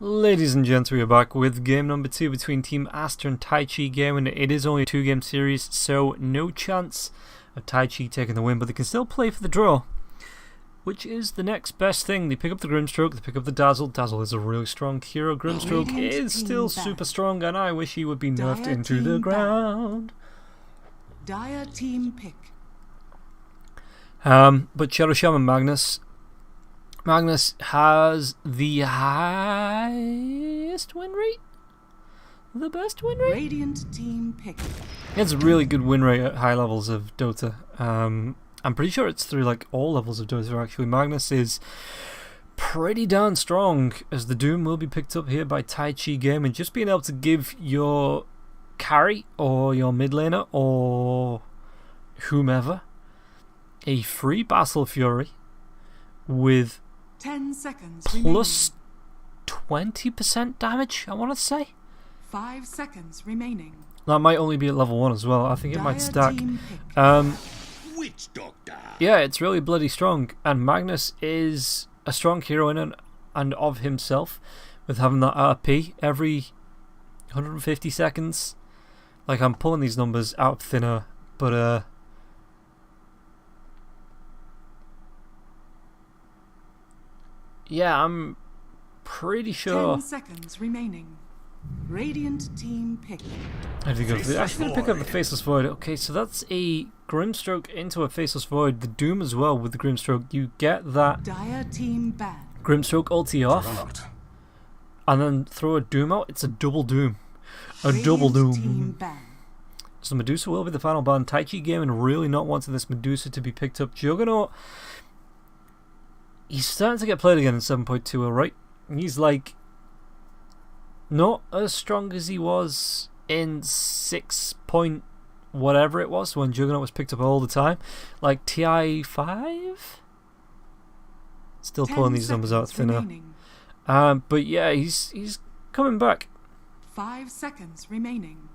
Ladies and gents, we are back with game number 2 between Team Aster and Taichi game, and it is only a 2-game series, so no chance of Taichi taking the win, but they can still play for the draw, which is the next best thing. They pick up the Grimstroke, they pick up the Dazzle. Dazzle is a really strong hero. Grimstroke is still super strong, and I wish he would be nerfed into the ground. Dire team pick. But Shadow Shaman Magnus has the highest win rate? The best win rate? Radiant team pick. He has a really good win rate at high levels of Dota. I'm pretty sure it's through like all levels of Dota actually. Magnus is pretty darn strong, as the Doom will be picked up here by Taichi game, and just being able to give your carry or your mid laner or whomever a free Battle Fury with 10 seconds plus 20% damage, I want to say. 5 seconds remaining. That might only be at level 1 as well. I think it might stack. Witch Doctor. Yeah, it's really bloody strong. And Magnus is a strong hero in and of himself, with having that RP every 150 seconds. Like, I'm pulling these numbers out thinner, but yeah, I'm pretty sure. 10 seconds remaining. Radiant team pick. I think I'm actually going to pick up the Faceless Void. Okay, so that's a Grimstroke into a Faceless Void. The Doom as well with the Grimstroke. You get that Dire team ban. Grimstroke ulti off, and then throw a Doom out. It's a double Doom. A Radiant double team Doom. ban. So Medusa will be the final ban. Taichi game and really not wanting this Medusa to be picked up. Juggernaut, he's starting to get played again in 7.2, alright? He's like not as strong as he was in 6 point whatever it was when Juggernaut was picked up all the time. Like TI 5? Still pulling these numbers out thinner. But yeah, he's coming back. 5 seconds remaining.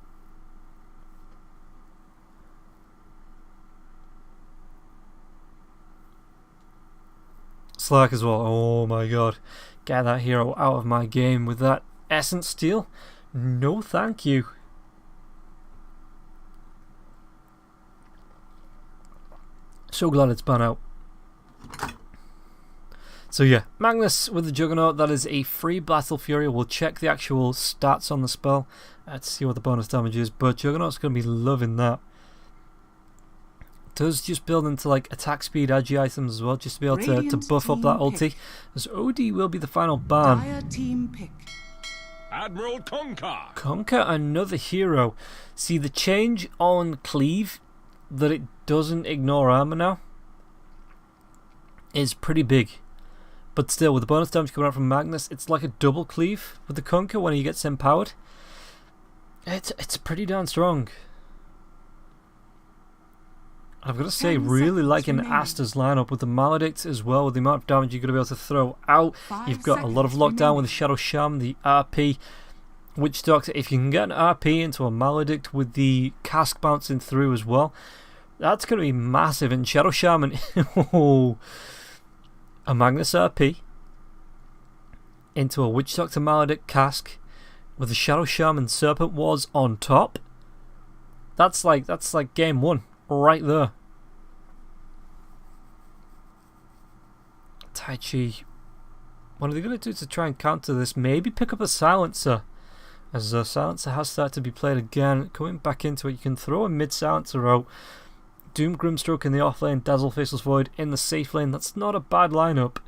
Slack as well. Oh my god. Get that hero out of my game with that Essence Steal. No thank you. So glad it's banned out. So yeah, Magnus with the Juggernaut. That is a free Battle Fury. We'll check the actual stats on the spell to see what the bonus damage is, but Juggernaut's going to be loving that. Does just build into like attack speed, agi items as well, just to be able to buff up that ulti. As OD will be the final ban. Dire team pick. Admiral Conquer. Conquer, another hero. See the change on Cleave, that it doesn't ignore armor now, is pretty big. But still, with the bonus damage coming out from Magnus, it's like a double Cleave with the Conquer when he gets empowered. It's pretty darn strong. I've got to say, really liking Aster's lineup with the Maledict as well, with the amount of damage you're going to be able to throw out. You've got a lot of lockdown with the Shadow Shaman, the RP, Witch Doctor. If you can get an RP into a Maledict with the cask bouncing through as well, that's going to be massive. And Shadow Shaman, oh, a Magnus RP into a Witch Doctor Maledict cask with the Shadow Shaman Serpent Wars on top. That's like game 1. Right there. Taichi, what are they going to do to try and counter this? Maybe pick up a Silencer, as the Silencer has started to be played again. Coming back into it, you can throw a mid-Silencer out. Doom Grimstroke in the off lane, Dazzle Faceless Void in the safe lane. That's not a bad lineup.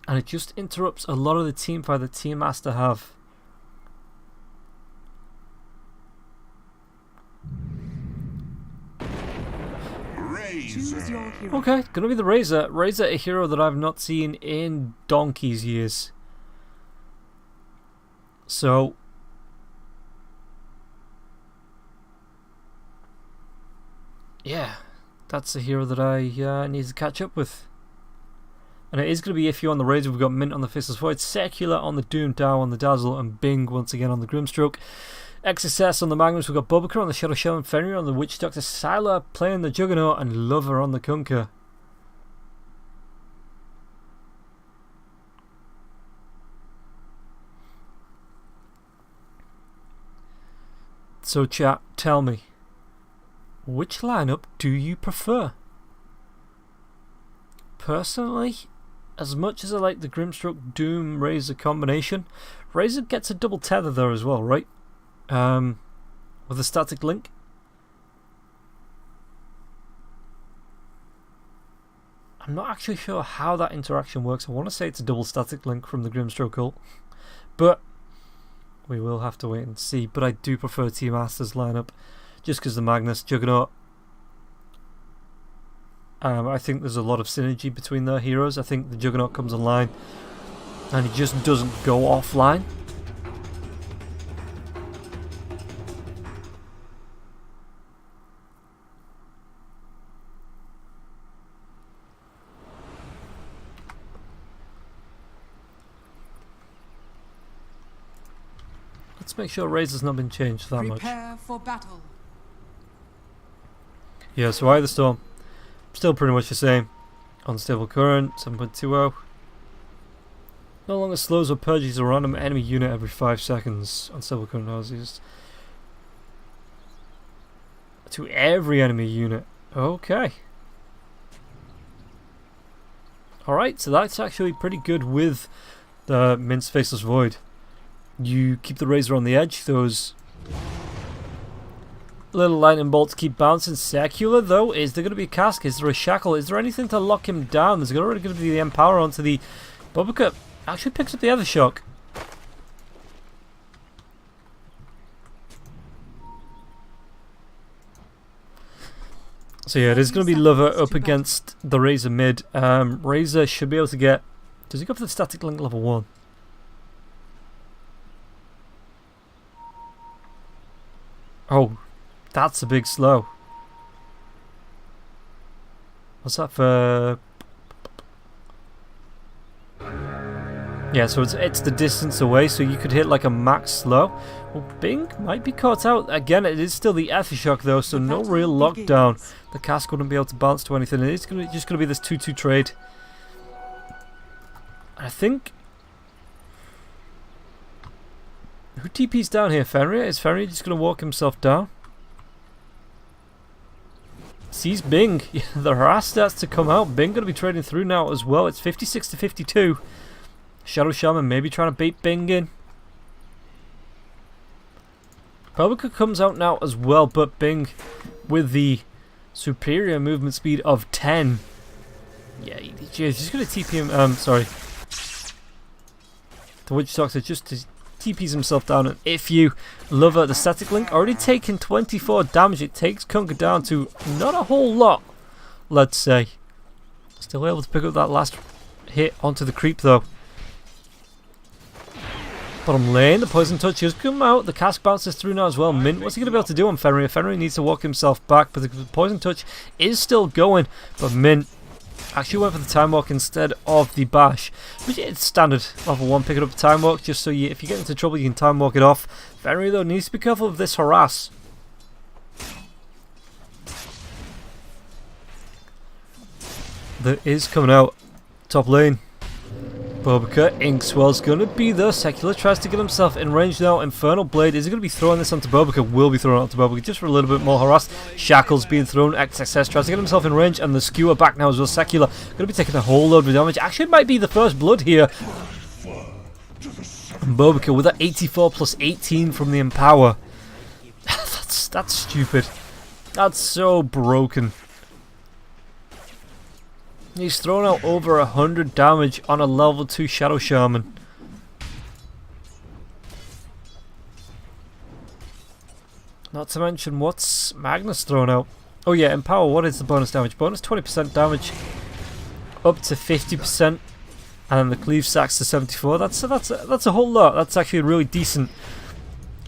And it just interrupts a lot of the team fight that Team Aster have. Choose your hero. Okay, gonna be the Razor. Razor, a hero that I've not seen in donkey's years. So, yeah, that's a hero that I need to catch up with. And it is going to be iffy on the Razor. We've got Mint on the Faceless Void, Secular on the Doom, Dow on the Dazzle, and Bing once again on the Grimstroke. XSS on the Magnus, we've got Bulbacar on the Shadow Shaman, Fenrir on the Witch Doctor, Sylar playing the Juggernaut, and Lover on the Conquer. So chat, tell me, which lineup do you prefer? Personally, as much as I like the Grimstroke Doom Razor combination, Razor gets a double tether there as well, right? With a static link. I'm not actually sure how that interaction works. I want to say it's a double static link from the Grimstroke ult, but we will have to wait and see. But I do prefer Team Aster's lineup just because the Magnus, Juggernaut. I think there's a lot of synergy between their heroes. I think the Juggernaut comes online and he just doesn't go offline. Let's make sure Razor's not been changed that much. Prepare for battle. Yeah, so Eye of the Storm, still pretty much the same. Unstable current, 7.20. No longer slows or purges a random enemy unit every 5 seconds. Unstable current houses to every enemy unit. Okay. Alright, so that's actually pretty good with the Mint's Faceless Void. You keep the Razor on the edge, those little lightning bolts keep bouncing. Secular though, is there going to be a cask? Is there a shackle? Is there anything to lock him down? There's already going to be the Empower onto the Boba. Actually picks up the other shock. So yeah, it is going to be Lover up against the Razor mid. Razor should be able to get... Does he go for the static link level 1? Oh, that's a big slow. What's that for? Yeah, so it's the distance away, so you could hit like a max slow. Well, Bing might be caught out. Again, it is still the Aftershock though, so no real lockdown. The cask wouldn't be able to bounce to anything. It's just going to be this 2-2 trade. I think... Who TP's down here? Fenrir? Is Fenrir just going to walk himself down? Sees Bing. The harass stats to come out. Bing going to be trading through now as well. It's 56 to 52. Shadow Shaman maybe trying to bait Bing in. Publica comes out now as well, but Bing with the superior movement speed of 10. Yeah, he's going to TP him. Sorry. The Witch Doctor just to TPs himself down, and if you love the static link, already taken 24 damage. It takes Kunka down to not a whole lot, let's say. Still able to pick up that last hit onto the creep though. Bottom lane, the Poison Touch has come out. The cask bounces through now as well. Mint, what's he going to be able to do on Fenrir? Fenrir needs to walk himself back, but the Poison Touch is still going. But Mint actually went for the Time Walk instead of the Bash, which is standard level 1. Pick it up the Time Walk just so if you get into trouble, you can Time Walk it off. Fenrir though needs to be careful of this harass. There is coming out top lane. Bobica, Inkswell's going to be there. Secular tries to get himself in range now. Infernal Blade, is he going to be throwing this onto Bobica? Will be throwing it onto Bobica just for a little bit more harass. Shackles being thrown. XXS tries to get himself in range, and the Skewer back now as well. Secular going to be taking a whole load of damage. Actually, it might be the first blood here. And Bobica with that 84 plus 18 from the Empower. That's stupid. That's so broken. He's thrown out over 100 damage on a level 2 Shadow Shaman. Not to mention what's Magnus thrown out. Oh yeah, Empower, what is the bonus damage? Bonus 20% damage up to 50%, and then the Cleave Sacks to 74. That's a whole lot. That's actually really decent.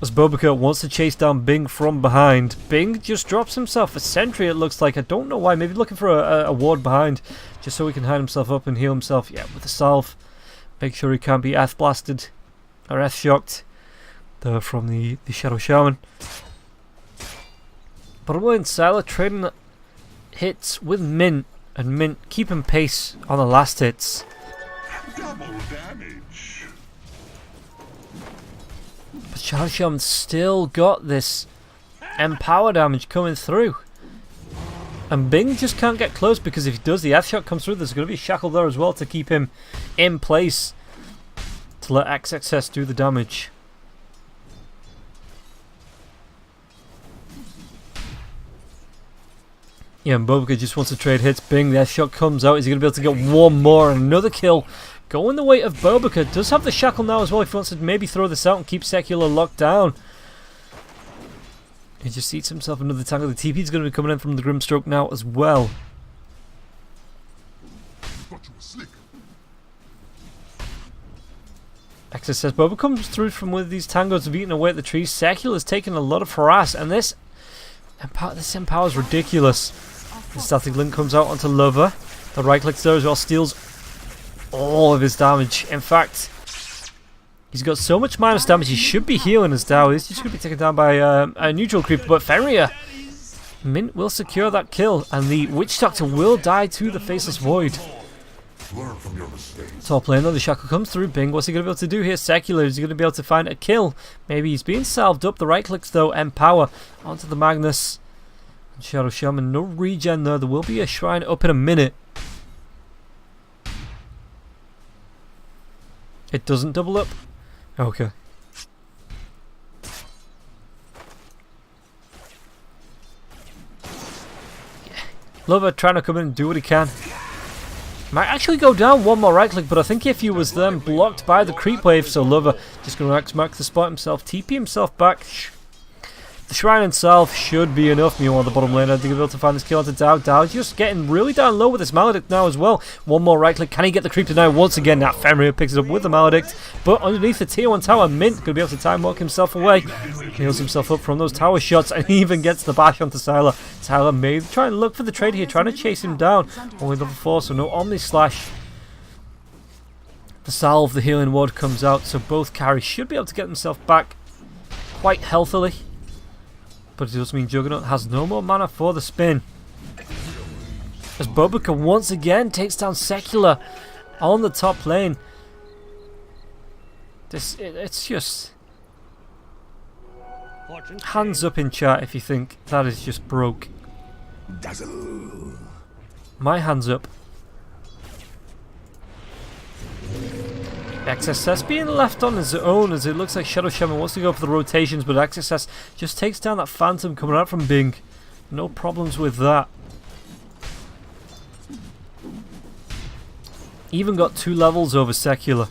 As Bobica wants to chase down Bing from behind. Bing just drops himself a sentry, it looks like. I don't know why. Maybe looking for a ward behind, just so he can hide himself up and heal himself. Yeah, with a salve. Make sure he can't be Eth blasted or Eth shocked. From the Shadow Shaman. Bottom lane, Sylar trading hits with Mint, and Mint keeping pace on the last hits. Double damage. But Shadow Shaman still got this Empower damage coming through. And Bing just can't get close because if he does, the F-Shot comes through. There's going to be a shackle there as well to keep him in place to let XXS do the damage. Yeah, and Bobica just wants to trade hits. Bing, the F-Shot comes out. Is he going to be able to get one more and another kill? Going the way of Bobica. Does have the shackle now as well if he wants to maybe throw this out and keep Secular locked down. He just eats himself another tangle. The TP is going to be coming in from the Grimstroke now as well. Access says Boba comes through from with these tangos have eaten away at the trees. Secular's taking a lot of harass, and this empower is ridiculous. The static link comes out onto Lover. The right click there as well steals all of his damage. In fact, he's got so much minus damage, he should be healing his Dow. He's just going to be taken down by a neutral creeper, but Fenrir, Mint will secure that kill, and the Witch Doctor will die to the Faceless Void. Top lane though, the shackle comes through. Bing, what's he going to be able to do here? Secular, is he going to be able to find a kill? Maybe he's being salved up. The right clicks though, Empower onto the Magnus. And Shadow Shaman, no regen there. There will be a shrine up in a minute. It doesn't double up? Okay. Lover trying to come in and do what he can. Might actually go down one more right click, but I think if he was then blocked by the creep wave, so Lover just going to X-mark the spot himself, TP himself back. The shrine itself should be enough. Meanwhile, the bottom laner, they're able to find this kill onto Dow. Dow just getting really down low with this Maledict now as well. One more right click. Can he get the creep to now? Once again, that Fenrir picks it up with the Maledict. But underneath the tier 1 tower, Mint going to be able to time walk himself away. Heals himself up from those tower shots and even gets the bash onto Sylar. Sylar may try and look for the trade here, trying to chase him down. Only level 4, so no Omni Slash. The salve, the healing ward comes out, so both carries should be able to get themselves back quite healthily. But it does mean Juggernaut has no more mana for the spin. As Bobica once again takes down Secular on the top lane. It's just... Hands up in chat if you think that is just broke. My hands up. XSS being left on his own as it looks like Shadow Shaman wants to go for the rotations, but XSS just takes down that Phantom coming out from Bing. No problems with that. Even got 2 levels over Secular.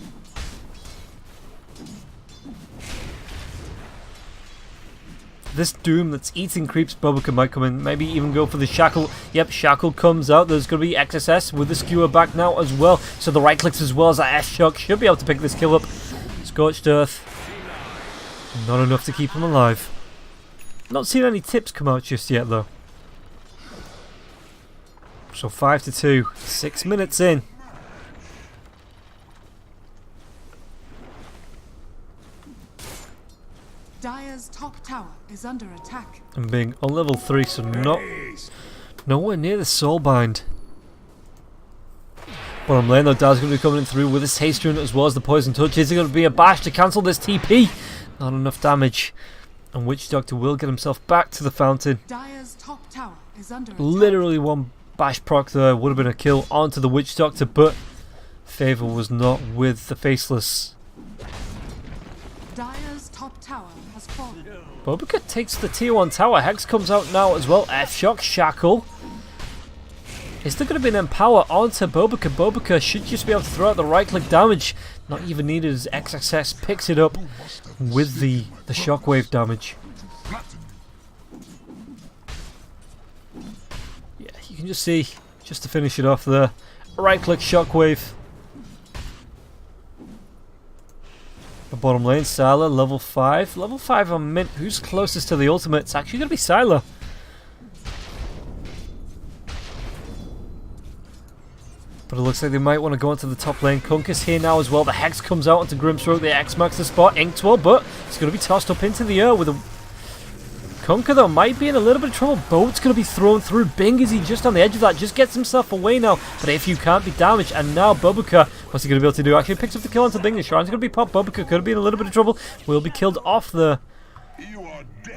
This Doom that's eating creeps, Bobica might come in, maybe even go for the Shackle. Yep, Shackle comes out. There's going to be XSS with the Skewer back now as well. So the right clicks as well as that S-Shock should be able to pick this kill up. Scorched Earth. Not enough to keep him alive. Not seen any tips come out just yet though. So 5-2, 6 minutes in. Dire's top tower is under attack. And being on level 3, so nowhere near the Soulbind. Bottom lane though, Dow's going to be coming in through with his haste rune as well as the poison touch. Is there going to be a bash to cancel this TP? Not enough damage. And Witch Doctor will get himself back to the fountain. Dire's top tower is under attack. Literally one bash proc there would have been a kill onto the Witch Doctor, but Favor was not with the Faceless. Dire's top tower has fallen. Bobica takes the tier 1 tower. Hex comes out now as well. F-Shock, Shackle. Is there going to be an Empower onto Bobica? Bobica should just be able to throw out the right click damage. Not even needed as XXS picks it up with the shockwave damage. Yeah, you can just see, just to finish it off there, right click shockwave. The bottom lane, Sylar, level 5. Level 5 on Mint. Who's closest to the ultimate? It's actually going to be Sylar. But it looks like they might want to go into the top lane. Kunkus here now as well. The Hex comes out onto Grimstroke. The X marks the spot. Inktwell, but it's going to be tossed up into the air with a... Kunkka though might be in a little bit of trouble. Boat's going to be thrown through. Bing, is he just on the edge of that? Just gets himself away now. But if you can't be damaged, and now Bobica, what's he going to be able to do? Actually picks up the kill onto Bing. The Shrine's going to be popped. Bobica could have been in a little bit of trouble. Will be killed off there.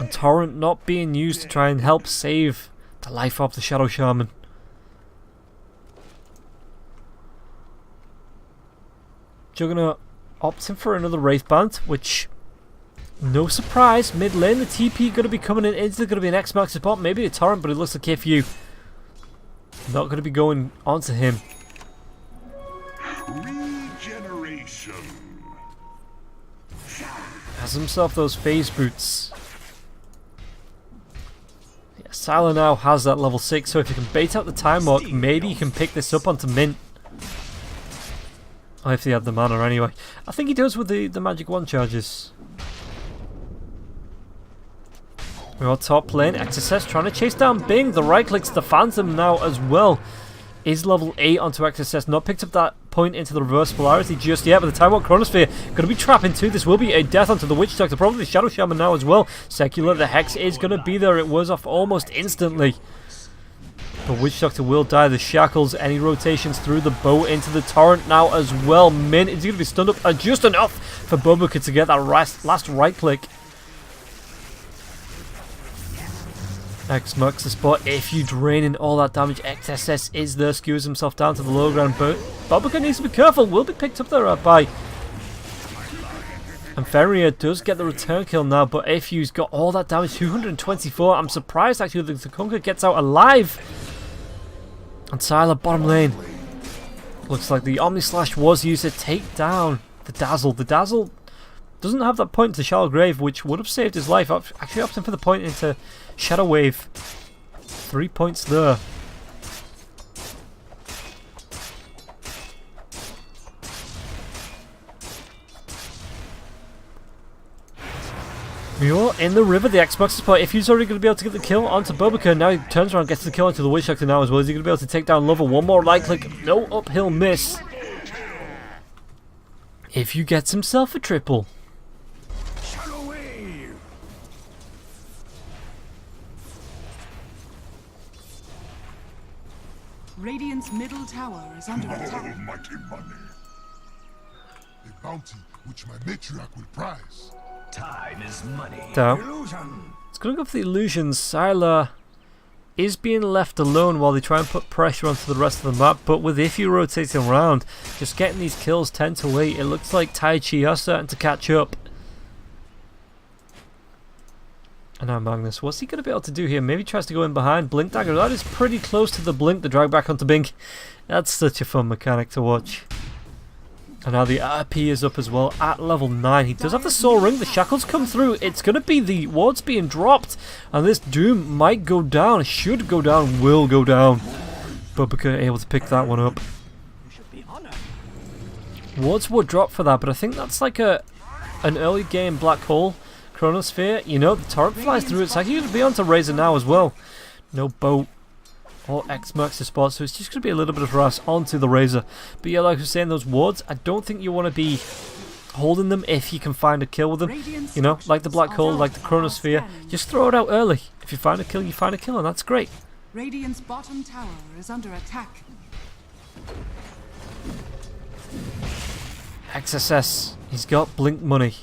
And Torrent not being used to try and help save the life of the Shadow Shaman. Juggernaut opting for another Wraith Band, which, no surprise, mid lane the TP going to be coming in. Is there going to be an X-Max support? Maybe a Torrent, but it looks like KFU not going to be going onto him. Regeneration. Has himself those phase boots. Yeah, Sylar now has that level 6, so if you can bait out the time walk, maybe you can pick this up onto Mint. Or if he had the mana anyway. I think he does with the magic wand charges. We're on top lane. XSS trying to chase down Bing. The right clicks the Phantom now as well. Is level 8 onto XSS. Not picked up that point into the reverse polarity just yet. But the Time Walk Chronosphere going to be trapping too. This will be a death onto the Witch Doctor. Probably the Shadow Shaman now as well. Secular, the Hex is going to be there. It was off almost instantly. The Witch Doctor will die. The Shackles, any rotations through the boat into the Torrent now as well. Min is going to be stunned up just enough for Bobuka to get that last right click. X marks the spot. If you draining all that damage, XSS is there, skewers himself down to the low ground, but Bobuka needs to be careful. Will be picked up there by. And Ferrier does get the return kill now, but Ifyu's got all that damage, 224. I'm surprised actually that the Takunga gets out alive. And Sylar bottom lane. Looks like the Omni Slash was used to take down the Dazzle. The Dazzle doesn't have that point to Shallow Grave, which would have saved his life. Actually opting for the point into Shadow Wave. 3 points there. We are in the river, the Xbox support. If he's already going to be able to get the kill onto Bobuka, now he turns around and gets the kill onto the Witch Doctor now as well. Is he going to be able to take down Lover? One more right click, no uphill miss. If you gets himself a triple. Radiant's middle tower is under attack. Almighty money. A bounty which my matriarch will prize. Time is money. Down. It's going to go for the illusions. Sylar is being left alone while they try and put pressure onto the rest of the map, but with Ifyu rotating around, just getting these kills 10 to 8, it looks like Taichi are starting to catch up. And now Magnus, what's he going to be able to do here? Maybe he tries to go in behind. Blink Dagger, that is pretty close to the blink, the drag back onto Bink. That's such a fun mechanic to watch. And now the RP is up as well at level 9. He does have the Soul Ring, the Shackles come through. It's going to be the wards being dropped. And this Doom might go down, should go down, will go down. Bobuka able to pick that one up. Wards were dropped for that, but I think that's like an early game Black Hole Chronosphere. You know, the Torrent flies through. It's actually going to be onto Razor now as well. No boat or X marks the spot, so it's just going to be a little bit of harass onto the Razor. But yeah, like I was saying, those wards, I don't think you want to be holding them if you can find a kill with them. You know, like the Black Hole, like the Chronosphere. Just throw it out early. If you find a kill, you find a kill, and that's great. Radiant's bottom tower is under attack. XSS, he's got blink money.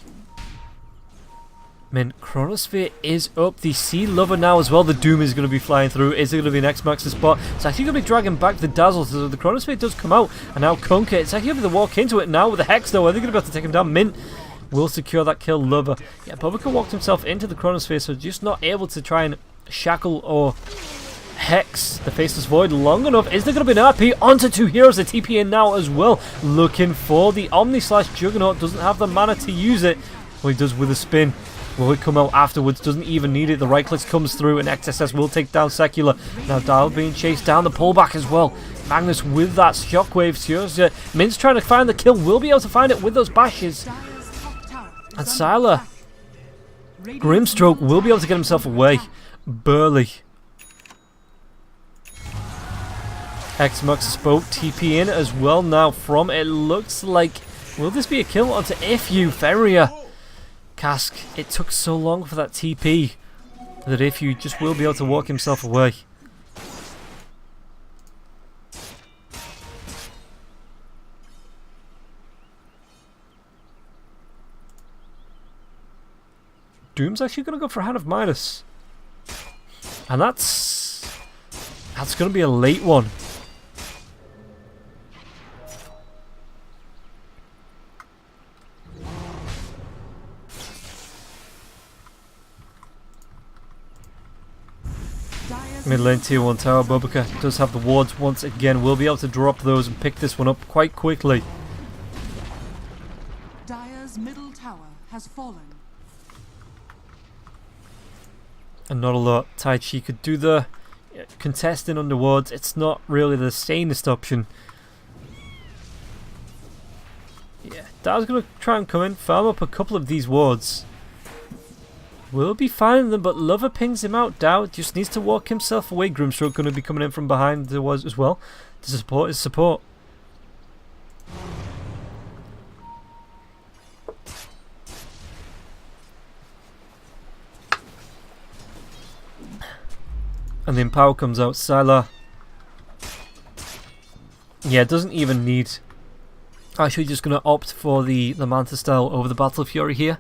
Mint, Chronosphere is up. The Sea Lover now as well. The Doom is going to be flying through. Is it going to be an X-Max spot? It's actually going to be dragging back the Dazzle. So the Chronosphere does come out. And now Conquer. It's actually going to walk into it now with the Hex though. Are they going to be able to take him down? Mint will secure that kill. Lover. Yeah, Bobuka walked himself into the Chronosphere, so just not able to try and shackle or Hex the Faceless Void long enough. Is there going to be an RP onto two heroes? The TP in now as well. Looking for the Omni Slash. Juggernaut doesn't have the mana to use it. Well, he does with a spin. Will it come out afterwards? Doesn't even need it. The right click comes through and XSS will take down Secular. Now Dial being chased down the pullback as well. Magnus with that shockwave. Seriously, Mint's trying to find the kill. Will be able to find it with those bashes. And Sylar, Grimstroke will be able to get himself away. Burley. X-Mux spoke. TP in as well now from it looks like. Will this be a kill onto Ifyu? Ferrier. Cask, it took so long for that TP that Ifyu just will be able to walk himself away. Doom's actually going to go for a Hand of Midas. And that's going to be a late one. Mid lane tier 1 tower. Bobaka does have the wards once again. We'll be able to drop those and pick this one up quite quickly. Dire's middle tower has fallen. And not a lot. Taichi could do the contesting under wards. It's not really the sanest option. Yeah, Dar's going to try and come in, farm up a couple of these wards. We'll be finding them, but Lover pings him out. Dow just needs to walk himself away. Grimstroke going to be coming in from behind the wards as well to support his support. And the Empower comes out. Sylar. Yeah, doesn't even need. Actually, just going to opt for the Manta style over the Battle Fury here.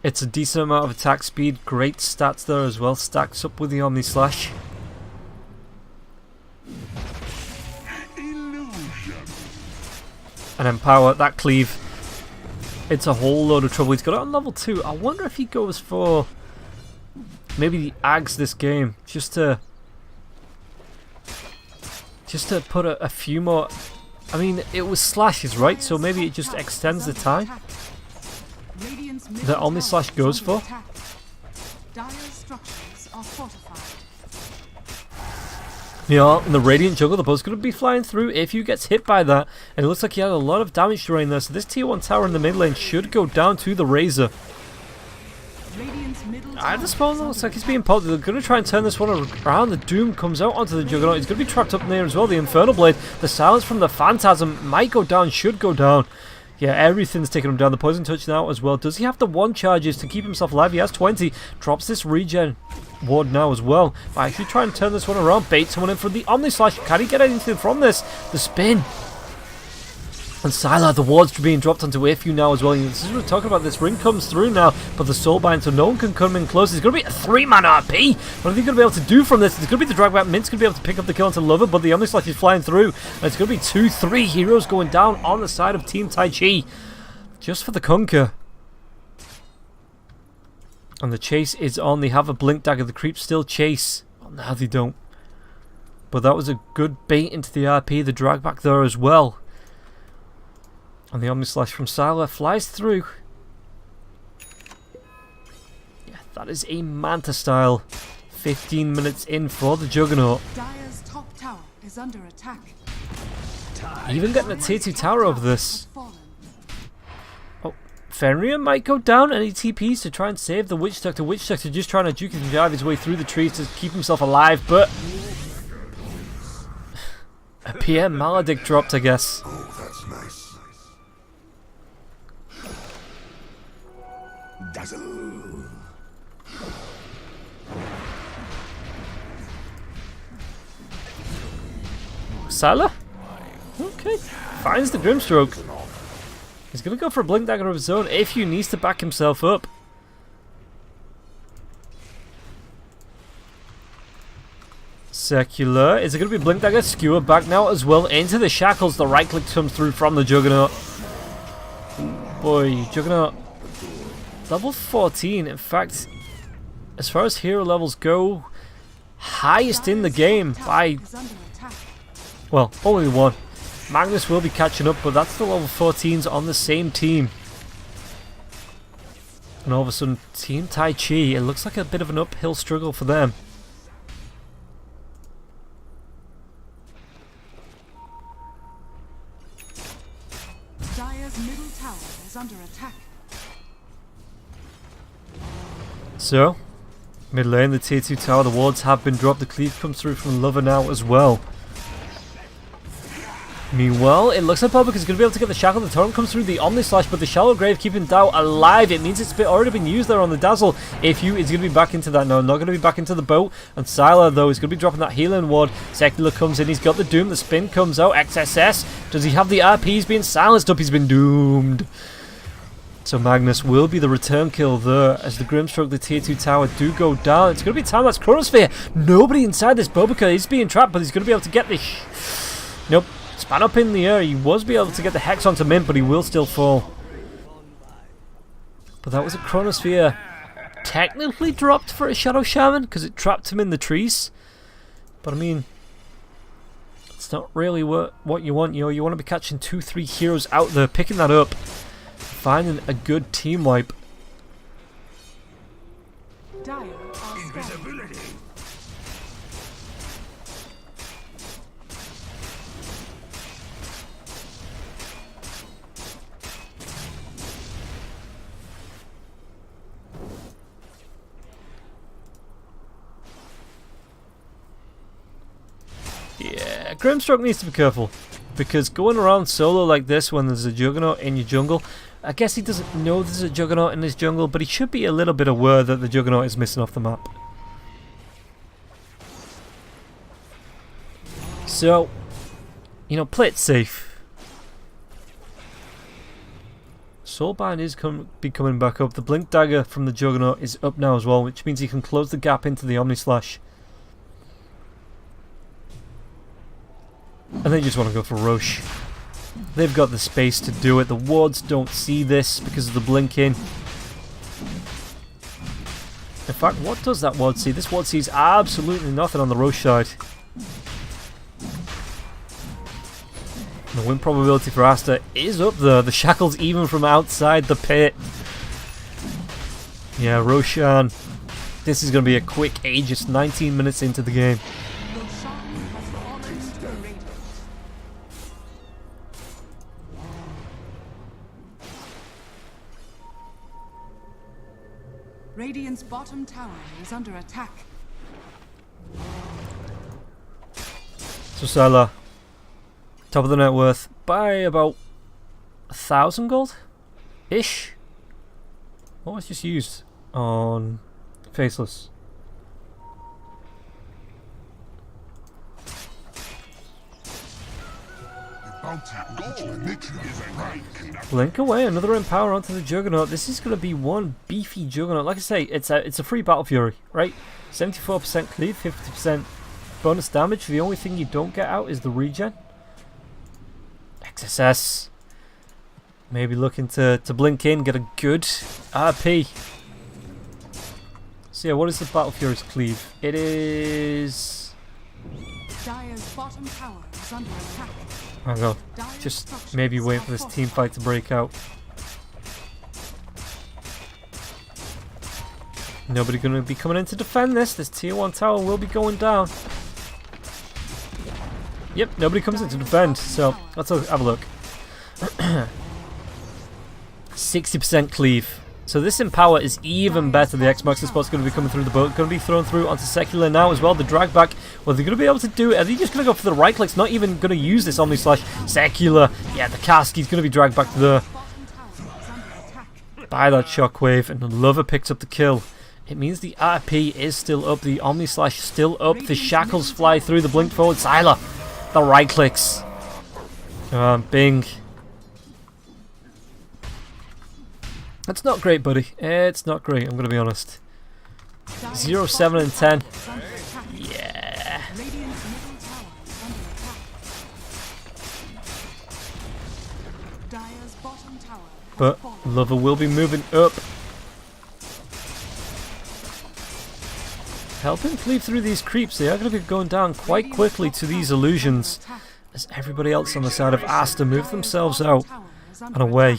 It's a decent amount of attack speed, great stats there as well, stacks up with the Omni Slash. And Empower, that cleave, it's a whole load of trouble. He's got it on level 2. I wonder if he goes for maybe the Ags this game, just to put a few more. I mean, it was slashes, right? So maybe it just extends the time that Omni Slash goes for. Yeah, and the Radiant Juggle, the boat's going to be flying through if you gets hit by that. And it looks like he had a lot of damage drain there. So this tier 1 tower in the mid lane should go down to the Razor. At this point, it looks like he's being popped. They're going to try and turn this one around. The Doom comes out onto the Juggernaut. He's going to be trapped up there as well. The Infernal Blade, the silence from the Phantasm might go down, should go down. Yeah, everything's taking him down. The Poison Touch now as well. Does he have the 1 charges to keep himself alive? He has 20. Drops this regen ward now as well. Might actually try and turn this one around. Bait someone in for the Omni Slash. Can he get anything from this? The spin. And Sylar, the wards being dropped onto Afu now as well. This is what we're talking about. This ring comes through now, but the Soulbind, so no one can come in close. It's going to be a 3-man RP. What are they going to be able to do from this? It's going to be the drag back. Mint's going to be able to pick up the kill onto Lover, but the Omni Slash is flying through. And it's going to be 2-3 heroes going down on the side of Team Taichi. Just for the conquer. And the chase is on. They have a Blink Dagger. The creeps still chase. Well, now they don't. But that was a good bait into the RP. The drag back there as well. And the Omni Slash from Sylar flies through. Yeah, that is a Manta style. 15 minutes in for the Juggernaut. Dire's top tower is under attack. Even getting a tier 2 tower over this. Oh, Fenrir might go down. Any TPs to try and save the Witch Doctor. Witch Doctor just trying to juke and drive his way through the trees to keep himself alive, but a PM Maledict dropped, I guess. Oh, that's nice. Dazzle. Sylar? Okay. Finds the Grimstroke. He's going to go for a Blink Dagger of his own if he needs to back himself up. Secular. Is it going to be Blink Dagger? Skewer back now as well into the shackles. The right click comes through from the Juggernaut. Boy, Juggernaut. Level 14. In fact, as far as hero levels go, highest in the game by, well, only one. Magnus will be catching up, but that's the level 14s on the same team. And all of a sudden, Team Taichi, it looks like a bit of an uphill struggle for them. Dire's middle tower is under attack. So, mid lane, the tier 2 tower, the wards have been dropped. The cleave comes through from Lover now as well. Meanwhile, it looks like Public is going to be able to get the shackle. The torrent comes through the Omni Slash, but the Shallow Grave keeping Dow alive. It means it's already been used there on the Dazzle. If you is going to be back into that now, not going to be back into the boat. And Sylar, though, is going to be dropping that healing ward. Secular comes in, he's got the Doom, the spin comes out. XSS, does he have the RP? He's being silenced up, he's been doomed. So Magnus will be the return kill there as the Grimstroke, the tier 2 tower, do go down. It's going to be time. That's Chronosphere. Nobody inside this Bobica. He's being trapped, but he's going to be able to get this. Nope. Span up in the air. He was be able to get the Hex onto Mint, but he will still fall. But that was a Chronosphere. Technically dropped for a Shadow Shaman because it trapped him in the trees. But I mean, it's not really what you want. You know, you want to be catching 2-3 heroes out there, picking that up, finding a good team wipe. Invisibility. Yeah, Grimstroke needs to be careful, because going around solo like this when there's a Juggernaut in your jungle, I guess he doesn't know there's a Juggernaut in his jungle, but he should be a little bit aware that the Juggernaut is missing off the map. So, you know, play it safe. Soulbind is be coming back up. The Blink Dagger from the Juggernaut is up now as well, which means he can close the gap into the Omni Slash. And they just want to go for Roche. They've got the space to do it. The wards don't see this because of the blinking. In fact, what does that ward see? This ward sees absolutely nothing on the Roche side. The win probability for Aster is up there. The shackles even from outside the pit. Yeah, Roshan. This is going to be a quick Aegis, 19 minutes into the game. Radiant's bottom tower is under attack. So Salah, top of the net worth by about 1,000 gold ish. What was just used on Faceless? Blink away, another Empower onto the Juggernaut. This is going to be one beefy Juggernaut. Like I say, it's a free Battle Fury, right? 74% cleave, 50% bonus damage. The only thing you don't get out is the regen. XSS. Maybe looking to blink in, get a good RP. So yeah, what is the Battle Fury's cleave? It is... Dire's bottom tower is under attack. Hang on, just maybe wait for this team fight to break out. Nobody going to be coming in to defend this. This tier 1 tower will be going down. Yep, nobody comes in to defend, so let's have a look. 60% cleave. So this Empower is even better. The X-Max spot's going to be coming through the boat. Going to be thrown through onto Secular now as well. The drag back. Well, they're going to be able to do it. Are they just going to go for the right clicks? Not even going to use this Omni Slash. Secular. Yeah, the cask. He's going to be dragged back to there. By that Shockwave. And Lover picks up the kill. It means the RP is still up. The Omni Slash still up. The shackles fly through. The blink forward. Sylar. The right clicks. Bing. That's not great, buddy. It's not great, I'm going to be honest. 0, 7 and 10. Yeah. But Lover will be moving up. Helping cleave through these creeps. They are going to be going down quite quickly to these illusions, as everybody else on the side of Aster move themselves out and away.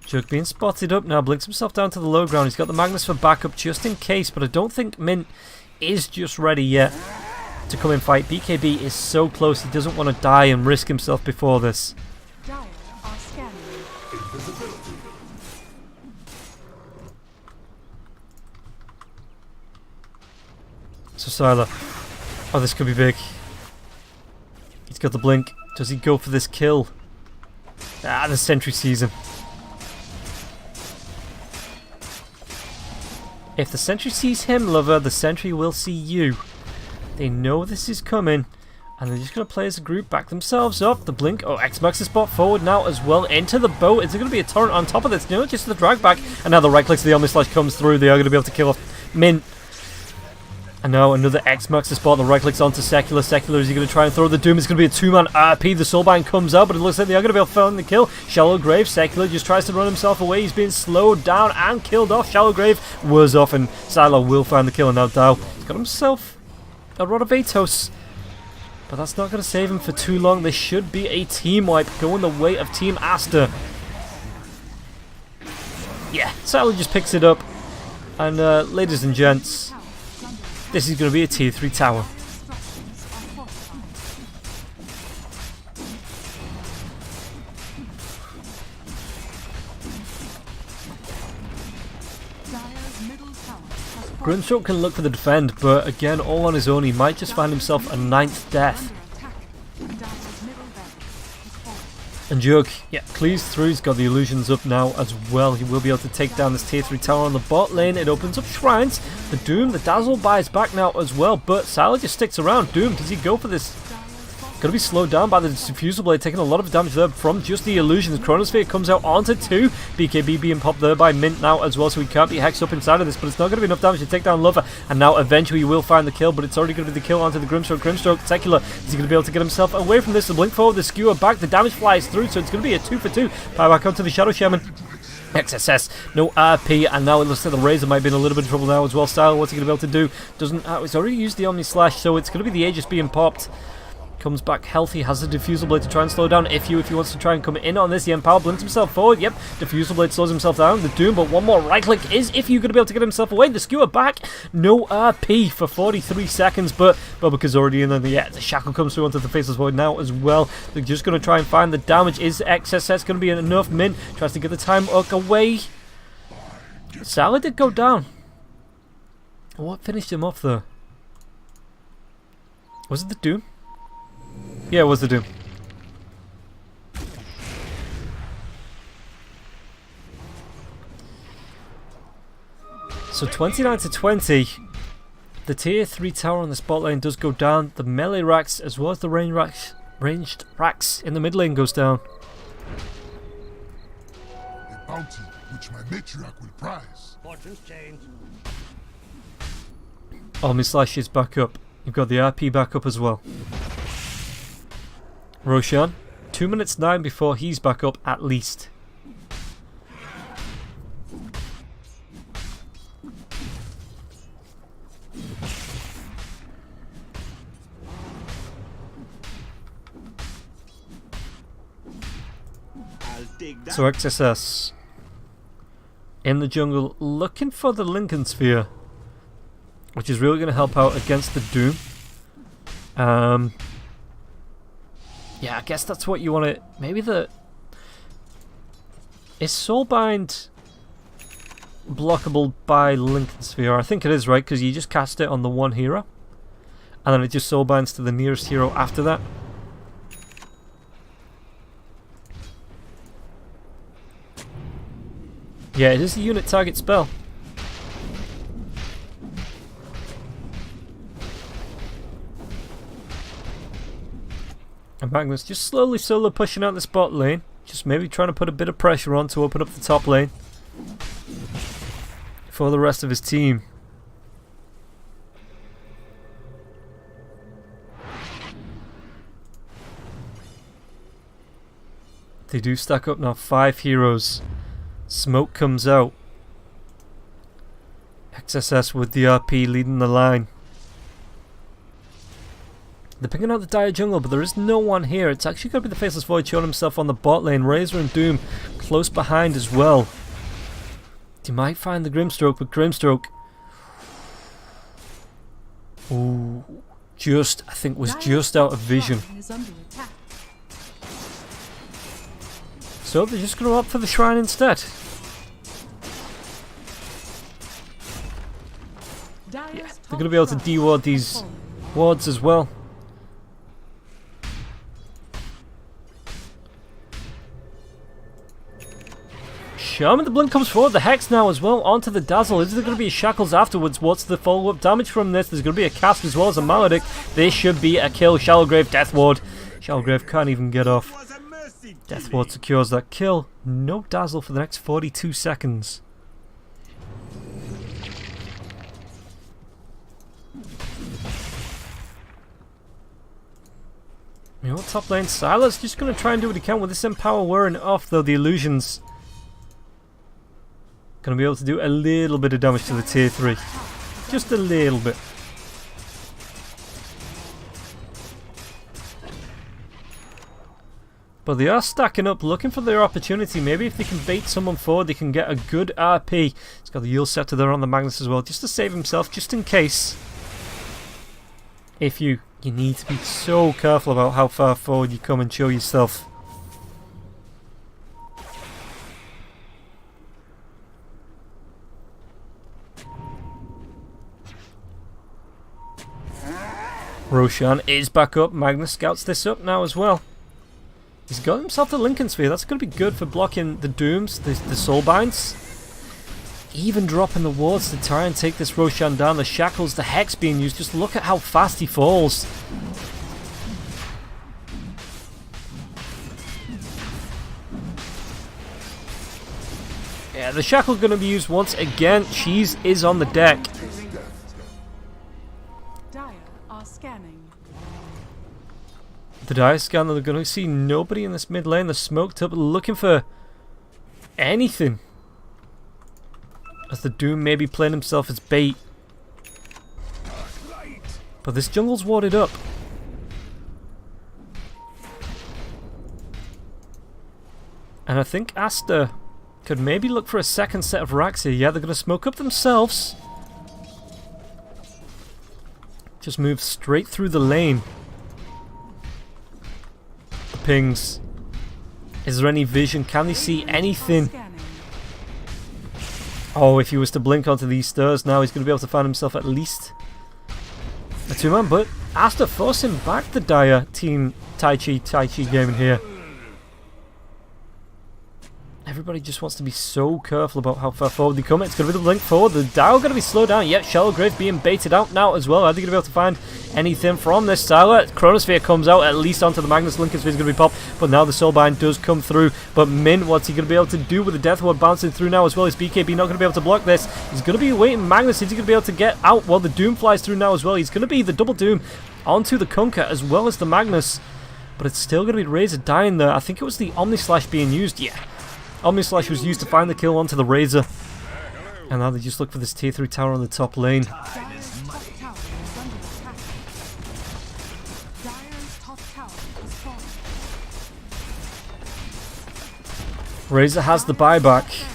Jug being spotted up now, blinks himself down to the low ground. He's got the Magnus for backup just in case, but I don't think Mint is just ready yet to come and fight. BKB is so close, he doesn't want to die and risk himself before this. So Sylar. Oh, this could be big. He's got the blink. Does he go for this kill? Ah, the Sentry sees him. If the Sentry sees him, Lover, the Sentry will see you. They know this is coming. And they're just going to play as a group, back themselves up. The blink. Oh, X marks the spot forward now as well. Into the boat. Is there going to be a torrent on top of this? No, just the drag back. And now the right click to the Omni Slash comes through. They are going to be able to kill off Mint. And now another X marks the spot. The right clicks onto Secular. Secular, is he going to try and throw the Doom? It's going to be a two-man RP. The Soulbind comes out, but it looks like they are going to be able to find the kill. Shallow Grave. Secular just tries to run himself away. He's being slowed down and killed off. Shallow Grave was off, and Silo will find the kill. And now Dow, he's got himself a Rod of Atos. But that's not going to save him for too long. There should be a team wipe going the way of Team Aster. Yeah, Sally just picks it up. And ladies and gents, this is going to be a tier 3 tower. Grimstroke can look for the defend, but again, all on his own, he might just find himself a 9th death. And Jug, yeah, cleaves through. He's got the illusions up now as well. He will be able to take down this tier 3 tower on the bot lane. It opens up shrines. The Doom, the Dazzle buys back now as well, but Sala just sticks around. Doom, does he go for this? Going to be slowed down by the Diffusal Blade, taking a lot of damage there from just the illusions. Chronosphere comes out onto 2. BKB being popped there by Mint now as well, so he can't be hexed up inside of this, but it's not going to be enough damage to take down Lover. And now eventually he will find the kill, but it's already going to be the kill onto the Grimstroke. Grimstroke, Secular, is he going to be able to get himself away from this? The blink forward, the skewer back, the damage flies through, so it's going to be a 2 for 2. Power back onto the Shadow Shaman. XSS, no RP, and now it looks like the Razor might be in a little bit of trouble now as well. Style, what's he going to be able to do? Doesn't, he's already used the Omni Slash, so it's going to be the Aegis being popped. Comes back healthy, has the Diffusal Blade to try and slow down if he wants to try and come in on this. The Empower blinks himself forward. Yep, Diffusal Blade slows himself down. The Doom, but one more right click is if you're going to be able to get himself away. The Skewer back, no RP for 43 seconds, but because already in there. Yeah, the Shackle comes through onto the Faceless Void now as well. They're just going to try and find the damage. Is XSS going to be enough? Min tries to get the time hook away. Sally did go down. What finished him off though? Was it the Doom? Yeah, it was the Doom. So 29 to 20. The tier 3 tower on the spot lane does go down. The melee racks as well as the ranged racks in the mid lane goes down. A bounty which my matriarch will prize. Fortunes change. Omni Slash is back up. You've got the RP back up as well. Roshan, 2 minutes 9 before he's back up at least. So XSS in the jungle looking for the Lincoln Sphere, which is really going to help out against the Doom. Yeah, I guess that's what you want to... Maybe the... Is Soulbind blockable by Lincoln Sphere? I think it is, right? Because you just cast it on the one hero. And then it just Soulbinds to the nearest hero after that. Yeah, it is a unit target spell. And Magnus just slowly solo pushing out the spot lane. Just maybe trying to put a bit of pressure on to open up the top lane for the rest of his team. They do stack up now, 5 heroes. Smoke comes out. XSS with the RP leading the line. They're picking out the dire jungle, but there is no one here. It's actually going to be the Faceless Void showing himself on the bot lane. Razor and Doom close behind as well. They might find the Grimstroke, but Grimstroke... Ooh, I think was just out of vision. So they're just going to opt for the shrine instead. Yeah, they're going to be able to de-ward these wards as well. Shaman, the blink comes forward. The Hex now as well onto the Dazzle. Is there going to be Shackles afterwards? What's the follow-up damage from this? There's going to be a cast as well as a Maledict. This should be a kill. Shallowgrave, Death Ward. Shallowgrave can't even get off. Death Ward secures that kill. No Dazzle for the next 42 seconds. You know, top lane, Silas just going to try and do what he can with this Empower wearing off, though the illusions going to be able to do a little bit of damage to the tier 3. Just a little bit. But they are stacking up, looking for their opportunity. Maybe if they can bait someone forward, they can get a good RP. He's got the Yule Scepter there on the Magnus as well, just to save himself, just in case. If you need to be so careful about how far forward you come and show yourself. Roshan is back up. Magnus scouts this up now as well. He's got himself the Lincoln Sphere. That's going to be good for blocking the Dooms, the Soulbinds. Even dropping the wards to try and take this Roshan down. The Shackles, the Hex being used. Just look at how fast he falls. Yeah, the Shackle's going to be used once again. Cheese is on the deck. Dire are scanning. The Dire scan, they're going to see nobody in this mid lane. They're smoked up, looking for anything. As the Doom may be playing himself as bait. But this jungle's warded up. And I think Aster could maybe look for a second set of racks here. Yeah, they're going to smoke up themselves. Just move straight through the lane. The pings. Is there any vision? Can they see anything? Oh, if he was to blink onto these stairs now, he's going to be able to find himself at least a 2-man. But Aster forcing back the Dire team Taichi gaming here. Everybody just wants to be so careful about how far forward they come. It's going to be the blink forward. The Dow going to be slowed down. Yep, Shallowgrave being baited out now as well. Are they going to be able to find anything from this Sylar? Chronosphere comes out at least onto the Magnus. Lincoln Sphere is going to be popped. But now the Soulbind does come through. But Min, what's he going to be able to do with the Death Ward bouncing through now as well? Is BKB not going to be able to block this? He's going to be waiting. Magnus, is he going to be able to get out? Well, the Doom flies through now as well. He's going to be the double Doom onto the Kunkka as well as the Magnus. But it's still going to be Razor dying there. I think it was the Omni Slash being used. Yeah. Omni Slash was used to find the kill onto the Razor. And now they just look for this tier 3 tower on the top lane. Razor has the buyback.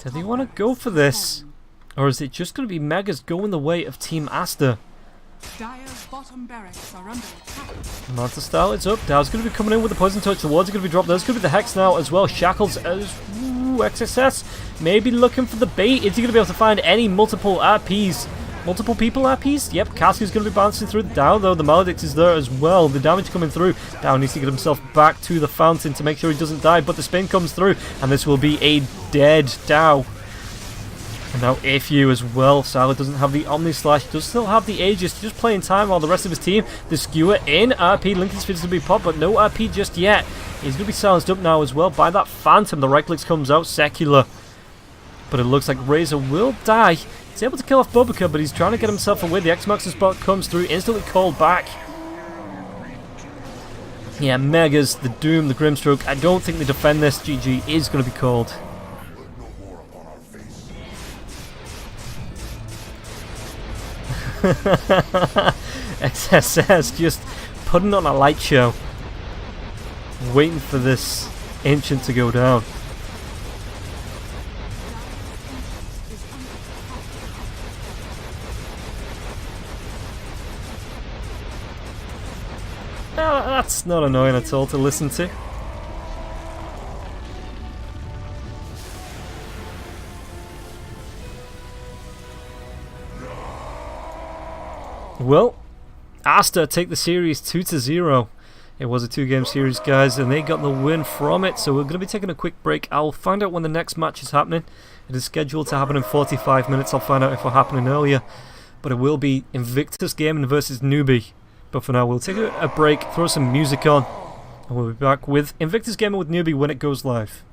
Do they want to go for this? Or is it just going to be Megas going the way of Team Aster? Dire's bottom barracks are under attack. Monster Style, it's up. Dow's going to be coming in with the Poison Touch. The wards are going to be dropped. There's going to be the Hex now as well. Shackles as XSS. Maybe looking for the bait. Is he going to be able to find any multiple RPs? Multiple people RPs? Yep, Cassie's going to be bouncing through the Dow though. The Maledict is there as well. The damage coming through. Dow needs to get himself back to the fountain to make sure he doesn't die. But the spin comes through. And this will be a dead Dow. And now Apheu as well. Sylar doesn't have the Omni Slash, does still have the Aegis, just playing time while the rest of his team, the Skewer in RP. Lincoln Sphere's going to be popped, but no RP just yet. He's going to be silenced up now as well by that Phantom. The right click comes out, Secular. But it looks like Razor will die. He's able to kill off Bobica, but he's trying to get himself away. The X-Max's spot comes through, instantly called back. Yeah, Megas, the Doom, the Grimstroke. I don't think they defend this. GG is going to be called. XSS just putting on a light show, waiting for this Ancient to go down. That's not annoying at all to listen to. Well, Aster take the series 2-0 It was a 2-game series, guys, and they got the win from it. So we're going to be taking a quick break. I'll find out when the next match is happening. It is scheduled to happen in 45 minutes. I'll find out if we're happening earlier. But it will be Invictus Gaming versus Newbie. But for now, we'll take a break, throw some music on, and we'll be back with Invictus Gaming with Newbie when it goes live.